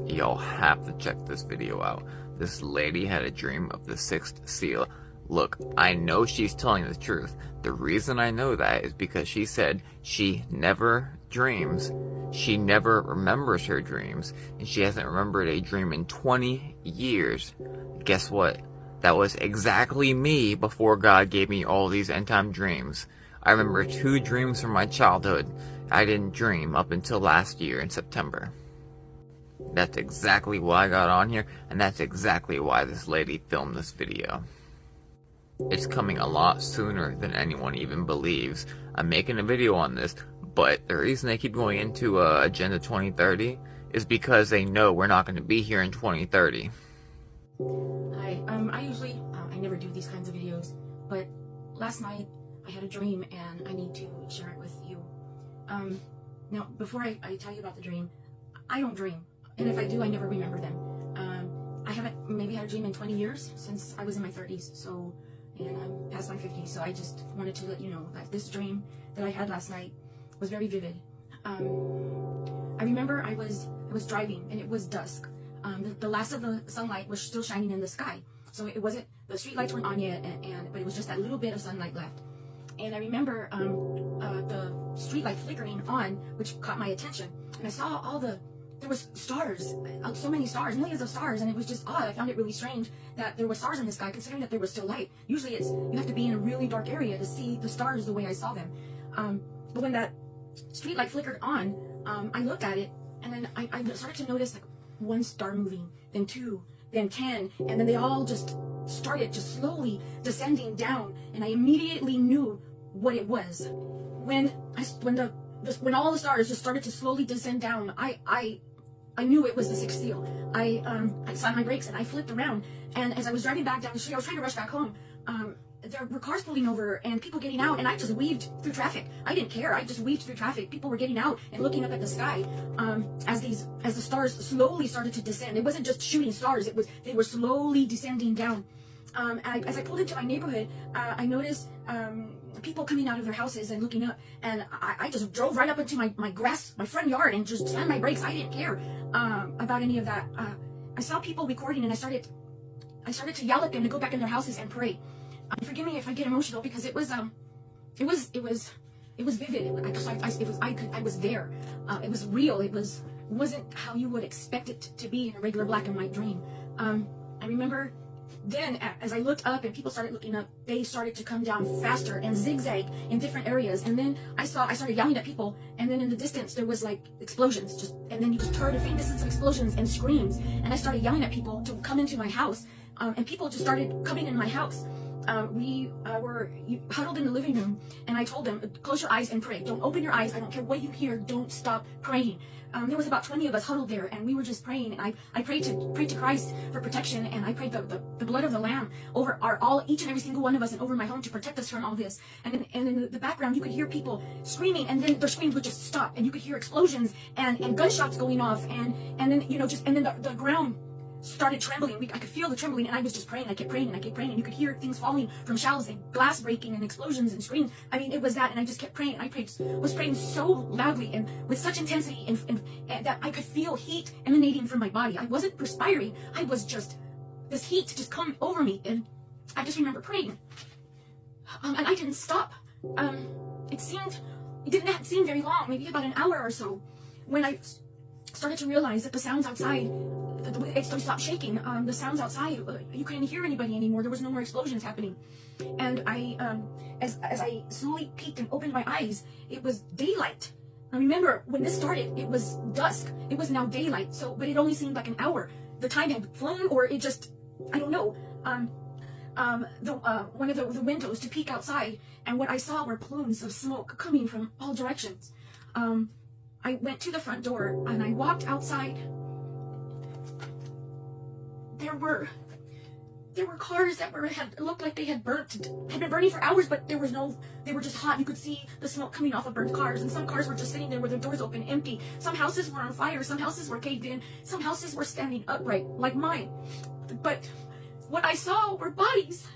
Y'all have to check this video out. This lady had a dream of the sixth seal. Look, I know she's telling the truth. The reason I know that is because she said she never dreams. She never remembers her dreams, and she hasn't remembered a dream in 20 years. Guess what? That was exactly me before God gave me all these end-time dreams. I remember 2 dreams from my childhood. I didn't dream up until last year in September. That's exactly why I got on here, and that's exactly why this lady filmed this video. It's coming a lot sooner than anyone even believes. I'm making a video on this, but the reason they keep going into Agenda 2030 is because they know we're not going to be here in 2030. Hi, I usually, I never do these kinds of videos, but last night I had a dream and I need to share it with you. Now, before I tell you about the dream, I don't dream, and if I do, I never remember them. I haven't maybe had a dream in 20 years since I was in my 30s, so, and I'm past my 50s, so I just wanted to let you know that this dream that I had last night was very vivid. I remember I was driving and it was dusk. The last of the sunlight was still shining in the sky, so it wasn't, the street lights weren't on yet, but it was just that little bit of sunlight left. And I remember the street light flickering on, which caught my attention, and I saw there was stars, so many stars, millions of stars, and it was just odd. I found it really strange that there were stars in the sky, considering that there was still light. Usually you have to be in a really dark area to see the stars the way I saw them. But when that street light flickered on, I looked at it, and then I started to notice like 1 star moving, then 2, then 10, and then they all just started just slowly descending down, and I immediately knew what it was. When all the stars just started to slowly descend down, I knew it was the sixth seal. I slammed my brakes and I flipped around, and as I was driving back down the street, I was trying to rush back home. There were cars pulling over and people getting out, and I just weaved through traffic. I didn't care. I just weaved through traffic. People were getting out and looking up at the sky as the stars slowly started to descend. It wasn't just shooting stars. They were slowly descending down. As I pulled into my neighborhood, I noticed people coming out of their houses and looking up, and I just drove right up into my front yard, and just slammed my brakes. I didn't care about any of that. I saw people recording, and I started to yell at them to go back in their houses and pray. Forgive me if I get emotional, because it was vivid. I was there. It was real. It wasn't how you would expect it to be in a regular black and white dream. I remember then, as I looked up and people started looking up, they started to come down faster and zigzag in different areas. And then I started yelling at people, and then in the distance there was like explosions, and then you just heard a faint distance of explosions and screams. And I started yelling at people to come into my house, and people just started coming in my house. We were huddled in the living room, and I told them, close your eyes and pray. Don't open your eyes. I don't care what you hear. Don't stop praying. There was about 20 of us huddled there, and we were just praying. And I prayed to Christ for protection, and I prayed the blood of the Lamb over each and every single one of us, and over my home, to protect us from all this. And in the background, you could hear people screaming, and then their screams would just stop, and you could hear explosions and gunshots going off, and then the ground started trembling. I could feel the trembling, and I was just praying. I kept praying, and I kept praying, and you could hear things falling from shelves, and glass breaking, and explosions and screams. I mean, it was that, and I just kept praying. I was praying so loudly and with such intensity, and that I could feel heat emanating from my body. I wasn't perspiring. I was just, this heat just come over me, and I just remember praying. And I didn't stop. It didn't seem very long, maybe about an hour or so, when I started to realize that the sounds outside, it stopped shaking. The sounds outside, you couldn't hear anybody anymore. There was no more explosions happening. And as I slowly peeked and opened my eyes, it was daylight. I remember when this started, it was dusk. It was now daylight. But it only seemed like an hour. The time had flown, or it just, I don't know. One of the windows to peek outside, and what I saw were plumes of smoke coming from all directions. I went to the front door and I walked outside. There were cars that looked like they had been burning for hours, but they were just hot. You could see the smoke coming off of burnt cars, and some cars were just sitting there with their doors open, empty. Some houses were on fire, some houses were caved in, some houses were standing upright, like mine. But what I saw were bodies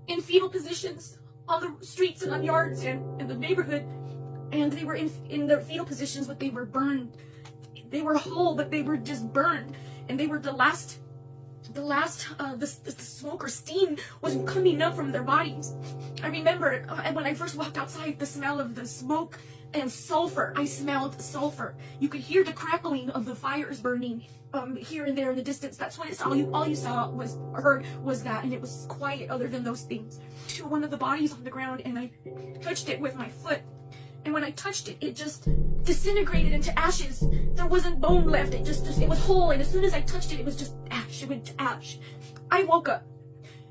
in fetal positions on the streets and on yards and in the neighborhood, and they were in their fetal positions, but they were burned They were whole, but they were just burned, and they were the smoke or steam was coming up from their bodies. I remember when I first walked outside, the smell of the smoke and sulfur. I smelled sulfur. You could hear the crackling of the fires burning here and there in the distance. That's what it's all you saw was or heard was that, and it was quiet other than those things. To one of the bodies on the ground, and I touched it with my foot. And when I touched it, it just disintegrated into ashes. There wasn't bone left. It was whole. And as soon as I touched it, it was just ash. It went to ash. I woke up.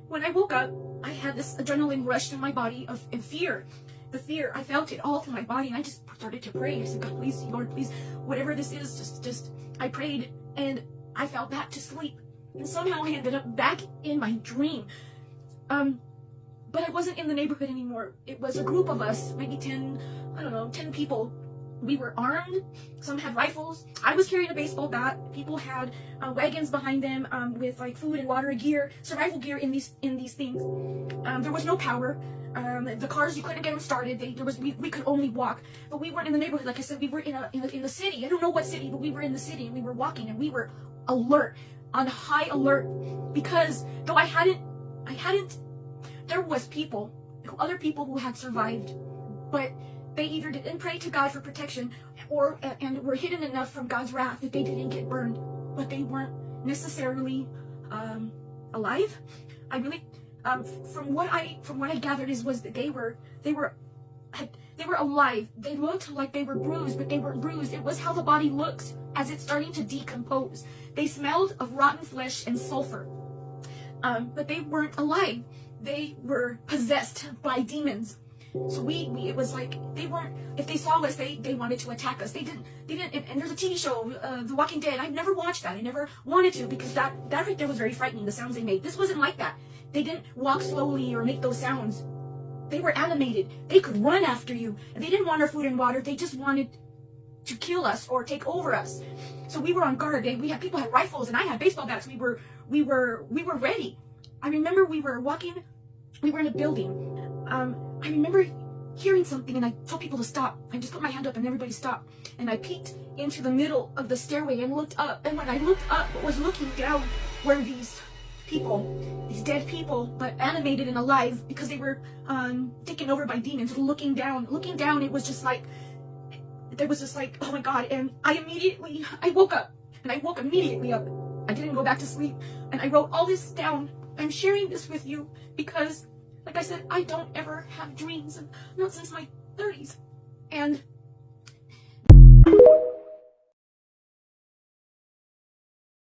When I woke up, I had this adrenaline rush through my body of fear. The fear, I felt it all through my body, and I just started to pray. I said, God, please, Lord, please, whatever this is, just, I prayed, and I fell back to sleep. And somehow I ended up back in my dream. But I wasn't in the neighborhood anymore. It was a group of us, maybe 10 people. We were armed. Some had rifles. I was carrying a baseball bat. People had wagons behind them with like food and water gear, survival gear in these things. There was no power. The cars, you couldn't get them started. We could only walk. But we weren't in the neighborhood. Like I said, we were in the city. I don't know what city, but we were in the city, and we were walking, and we were alert, on high alert, because though I hadn't. There was other people who had survived, but they either didn't pray to God for protection, and were hidden enough from God's wrath that they didn't get burned, but they weren't necessarily alive. I really, from what I gathered was that they were alive. They looked like they were bruised, but they weren't bruised. It was how the body looks as it's starting to decompose. They smelled of rotten flesh and sulfur, but they weren't alive. They were possessed by demons. So it was like they weren't. If they saw us, they wanted to attack us. They didn't. And there's a TV show, The Walking Dead. I've never watched that. I never wanted to, because that right there was very frightening. The sounds they made. This wasn't like that. They didn't walk slowly or make those sounds. They were animated. They could run after you. And they didn't want our food and water. They just wanted to kill us or take over us. So we were on guard. People had rifles, and I had baseball bats. We were ready. I remember we were walking. We were in a building. I remember hearing something, and I told people to stop. I just put my hand up, and everybody stopped. And I peeked into the middle of the stairway and looked up. And when I looked up, what was looking down were these dead people, but animated and alive, because they were taken over by demons. Looking down, it was just like, there was just like, oh my God. And I woke up, and I woke immediately up. I didn't go back to sleep, and I wrote all this down. I'm sharing this with you because, like I said, I don't ever have dreams, not since my 30s. And